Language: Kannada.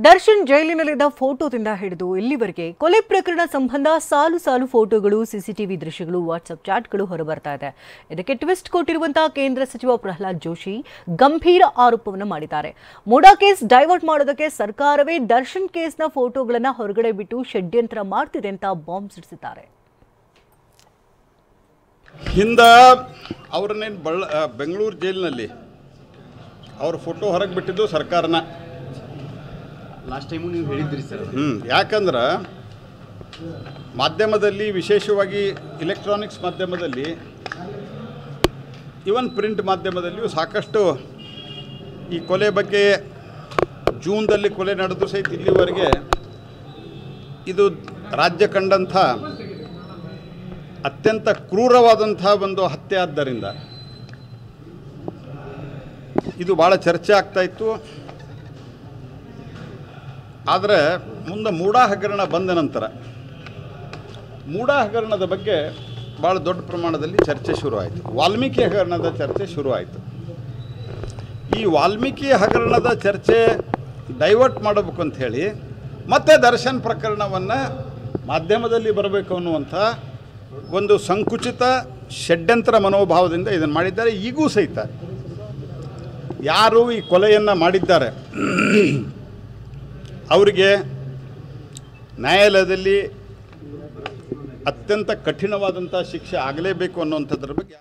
ದರ್ಶನ್ ಜೈಲಿನಲ್ಲಿದ್ದ ಫೋಟೋದಿಂದ ಹಿಡಿದು ಇಲ್ಲಿವರೆಗೆ ಕೊಲೆ ಪ್ರಕರಣ ಸಂಬಂಧ ಸಾಲು ಸಾಲು ಫೋಟೋಗಳು, ಸಿಸಿಟಿವಿ ದೃಶ್ಯಗಳು, ವಾಟ್ಸ್ಆಪ್ ಚಾಟ್ಗಳು ಹೊರಬರ್ತಾ ಇದೆ. ಇದಕ್ಕೆ ಟ್ವಿಸ್ಟ್ ಕೊಟ್ಟಿರುವಂತಹ ಕೇಂದ್ರ ಸಚಿವ ಪ್ರಹ್ಲಾದ್ ಜೋಶಿ ಗಂಭೀರ ಆರೋಪವನ್ನು ಮಾಡಿದ್ದಾರೆ. ಮೂಡಾ ಕೇಸ್ ಡೈವರ್ಟ್ ಮಾಡೋದಕ್ಕೆ ಸರ್ಕಾರವೇ ದರ್ಶನ್ ಕೇಸ್ನ ಫೋಟೋಗಳನ್ನು ಹೊರಗಡೆ ಬಿಟ್ಟು ಷಡ್ಯಂತ್ರ ಮಾಡ್ತಿದೆ ಅಂತ ಬಾಂಬ್ ಸಿಡಿಸಿದ್ದಾರೆ. ಹಿಂದ ಅವರನ್ನೇನು ಬೆಂಗಳೂರು ಜೈಲಿನಲ್ಲಿ ಅವ್ರ ಫೋಟೋ ಹೊರಗೆ ಬಿಟ್ಟಿದ್ದು ಸರ್ಕಾರನ. ಲಾಸ್ಟ್ ಟೈಮು ನೀವು ಹೇಳಿದ್ರಿ ಸರ್. ಯಾಕಂದ್ರೆ ಮಾಧ್ಯಮದಲ್ಲಿ, ವಿಶೇಷವಾಗಿ ಇಲೆಕ್ಟ್ರಾನಿಕ್ಸ್ ಮಾಧ್ಯಮದಲ್ಲಿ, ಇವನ್ ಪ್ರಿಂಟ್ ಮಾಧ್ಯಮದಲ್ಲಿಯೂ ಸಾಕಷ್ಟು ಈ ಕೊಲೆ ಬಗ್ಗೆ, ಜೂನ್ದಲ್ಲಿ ಕೊಲೆ ನಡೆದು ಸಹಿತ ಇಲ್ಲಿವರೆಗೆ ಇದು ರಾಜ್ಯ ಕಂಡಂಥ ಅತ್ಯಂತ ಕ್ರೂರವಾದಂಥ ಒಂದು ಹತ್ಯೆ ಆದ್ದರಿಂದ ಇದು ಭಾಳ ಚರ್ಚೆ ಆಗ್ತಾಯಿತ್ತು. ಆದರೆ ಮುಂದೆ ಮೂಡಾ ಹಗರಣ ಬಂದ ನಂತರ ಮೂಡಾ ಹಗರಣದ ಬಗ್ಗೆ ಭಾಳ ದೊಡ್ಡ ಪ್ರಮಾಣದಲ್ಲಿ ಚರ್ಚೆ ಶುರುವಾಯಿತು. ವಾಲ್ಮೀಕಿ ಹಗರಣದ ಚರ್ಚೆ ಶುರುವಾಯಿತು. ಈ ವಾಲ್ಮೀಕಿ ಹಗರಣದ ಚರ್ಚೆ ಡೈವರ್ಟ್ ಮಾಡಬೇಕು ಅಂಥೇಳಿ ಮತ್ತೆ ದರ್ಶನ್ ಪ್ರಕರಣವನ್ನು ಮಾಧ್ಯಮದಲ್ಲಿ ಬರಬೇಕು ಅನ್ನುವಂಥ ಒಂದು ಸಂಕುಚಿತ ಷಡ್ಯಂತ್ರ ಮನೋಭಾವದಿಂದ ಇದನ್ನು ಮಾಡಿದ್ದಾರೆ. ಈಗೂ ಸಹಿತ ಯಾರು ಈ ಕೊಲೆಯನ್ನು ಮಾಡಿದ್ದಾರೆ ಅವರಿಗೆ ನ್ಯಾಯಾಲಯದಲ್ಲಿ ಅತ್ಯಂತ ಕಠಿಣವಾದಂಥ ಶಿಕ್ಷೆ ಆಗಲೇಬೇಕು ಅನ್ನುವಂಥದ್ರ ಬಗ್ಗೆ